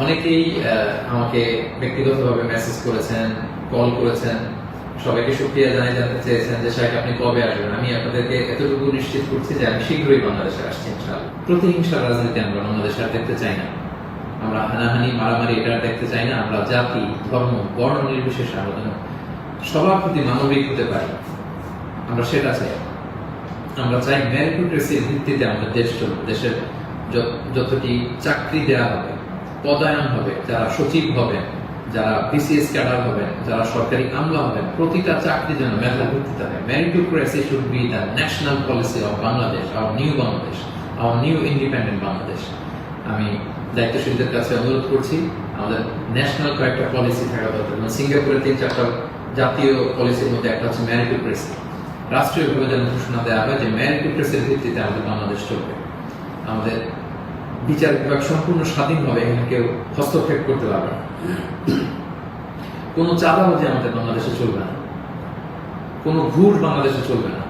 অনেকেই আমাকে ব্যক্তিগতভাবে মেসেজ করেছেন, কল করেছেন, সবাইকে শুকরিয়া জানাই, জানতে চেয়েছেন যে শাহেখ আপনি কবে আসবেন। আমি আপনাদেরকে এতটুকু নিশ্চিত করছি যে আমি শীঘ্রই বাংলাদেশে আসছি ইনশাআল্লাহ। প্রতিহিংসার রাজনীতি আমরা বাংলাদেশে আর দেখতে চাই না। আমরা হানাহানি মারামারি এটা দেখতে চাই না। আমরা জাতি, ধর্ম, বর্ণ নির্বিশেষে আমরা সবার প্রতি মানবিক হতে পারি, আমরা সেটা চাই। আমরা চাই মেরিটোক্রেসির ভিত্তিতে আমাদের দেশ চলবে। দেশের যতটি চাকরি দেওয়া হবে, পদায়ন হবে, যারা সচিব হবেন, যারা বিসিএস ক্যাডার হবেন, যারা সরকারি আমলা হবেন, প্রতিটা চাকরি যেন মেধার ভিত্তিতে হবে। Meritocracy should be the national policy of Bangladesh, our new Bangladesh, our new independent Bangladesh. আমি দায়িত্বশীলদের কাছে অনুরোধ করছি, আমাদের ন্যাশনাল কয়েকটা পলিসি থাকা দরকার। সিঙ্গাপুরের 3-4টা জাতীয় পলিসির মধ্যে একটা হচ্ছে মেরিটোক্রেসি। রাষ্ট্রীয়ভাবে যেন ঘোষণা দেওয়া হয় যে মেরিটোক্রেসির ভিত্তিতে আমাদের বাংলাদেশ চলবে। আমাদের বিচার বিভাগ সম্পূর্ণ স্বাধীনভাবে, এখানে কেউ হস্তক্ষেপ করতে পারবে না। কোনো চাঁদাবাজি আমাদের বাংলাদেশে চলবে না, কোনো ঘুষ বাংলাদেশে চলবে না।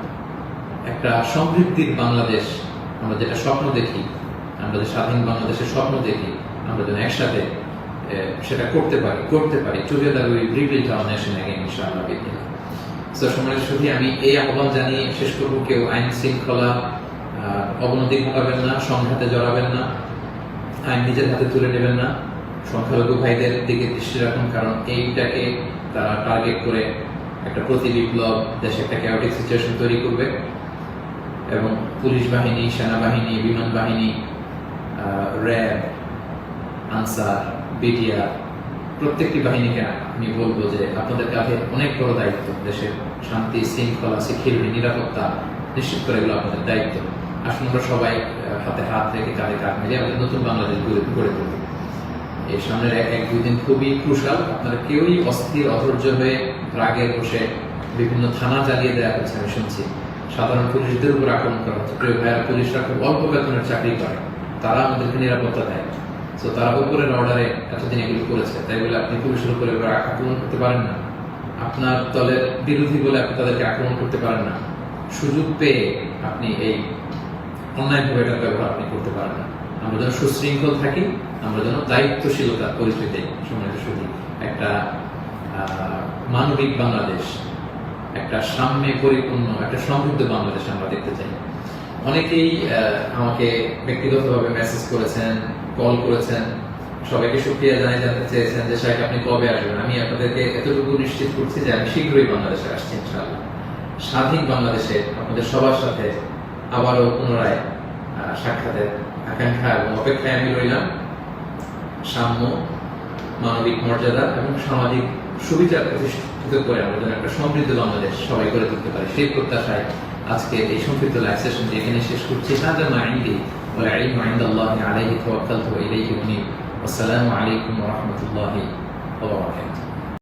একটা সমৃদ্ধির বাংলাদেশ আমরা যেটা স্বপ্ন দেখি, আমরা যে স্বাধীন বাংলাদেশের স্বপ্ন দেখি, আমরা যেন একসাথে সেটা করতে পারি। Together we rebuild hour nation again ইনশাআল্লাহ। সম্মানিত সুধী, আমি এই আহ্বান জানিয়ে শেষ করব, কেউ আইন শৃঙ্খলা অবনতি ঘটাবেন না, সংঘাতে জড়াবেন না, আইন নিজের হাতে তুলে নেবেন না। সংখ্যালঘু ভাইদের দিকে দৃষ্টি রাখুন, কারণ এইটাকে তারা টার্গেট করে একটা প্রতি বিপ্লব, দেশে একটা ক্যাওটিক সিচুয়েশন তৈরি করবে। এবং পুলিশ বাহিনী, সেনাবাহিনী, বিমান বাহিনী, র্যাব, আনসার, বিডিআর, প্রত্যেকটি বাহিনীকে আমি বলবো যে আপনাদের কাছে অনেক বড় দায়িত্ব। দেশের শান্তি, শৃঙ্খলা, সিকিউরিটি, নিরাপত্তা নিশ্চিত করে এগুলো আপনাদের দায়িত্ব। আসুন আমরা সবাই হাতে হাত রেখে, কাঁধে কাঁধ মিলে আমাদের নতুন বাংলাদেশ গড়ে তুলব। এই সামনের 1-2 দিন খুবই ক্রুশাল। আপনারা কেউই অস্থির, অধৈর্য হয়ে রাগে বসে বিভিন্ন থানা জ্বালিয়ে দেওয়া হচ্ছে, আমি শুনছি। সাধারণ পুলিশদের উপর আক্রমণ করা হচ্ছে। প্রিয় ভাইয়েরা, পুলিশরা খুব অল্প বেতনের চাকরি করে, তারা আমাদেরকে নিরাপত্তা দেয়। তো তারা উপরের অর্ডারে এতদিন এগুলো করেছে, তাই বলে আপনি পুলিশের উপরে আক্রমণ করতে পারেন না। আপনার দলের বিরোধী বলে আপনি তাদেরকে আক্রমণ করতে পারেন না। সুযোগ পেয়ে আপনি এই অন্যায়ভাবে এটার ব্যবহার আপনি করতে পারেন না। আমরা যেন সুশৃঙ্খল থাকি, আমরা যেন দায়িত্বশীলতার পরিস্থিতি, সম্মানিত সুধী, একটা মানবিক বাংলাদেশ, একটা সাম্যে পরিপূর্ণ, একটা সমৃদ্ধ বাংলাদেশ আমরা দেখতে চাই। অনেকেই আমাকে ব্যক্তিগতভাবে মেসেজ করেছেন, কল করেছেন, সবাইকে শুকরিয়া জানাই, জানতে চেয়েছেন যে শাহেখ আপনি কবে আসবেন। আমি আপনাদেরকে এতটুকু নিশ্চিত করছি যে আমি শীঘ্রই বাংলাদেশে আসছি ইনশাআল্লাহ। স্বাধীন বাংলাদেশে আপনাদের সবার সাথে আবারও পুনরায় সাক্ষাতের আকাঙ্ক্ষা এবং অপেক্ষায় আমি রইলাম। সাম্য, মানবিক মর্যাদা এবং সামাজিক সুবিচার প্রতিষ্ঠিত করে আমরা যেন একটা সমৃদ্ধ বাংলাদেশ সবাই গড়ে তুলতে পারি, সেই প্রত্যাশায় আজকে এই সংক্ষিপ্ত লাইভ সেশনটি এখানে শেষ করছি। হাযা মা ইনদি ওয়াল ইলমু ইনদাল্লাহি আলাইহি তাওয়াক্কালতু ওয়া ইলাইহি উনীব। আসসালামু আলাইকুম ওয়া রাহমাতুল্লাহি ওয়া বারাকাতুহু।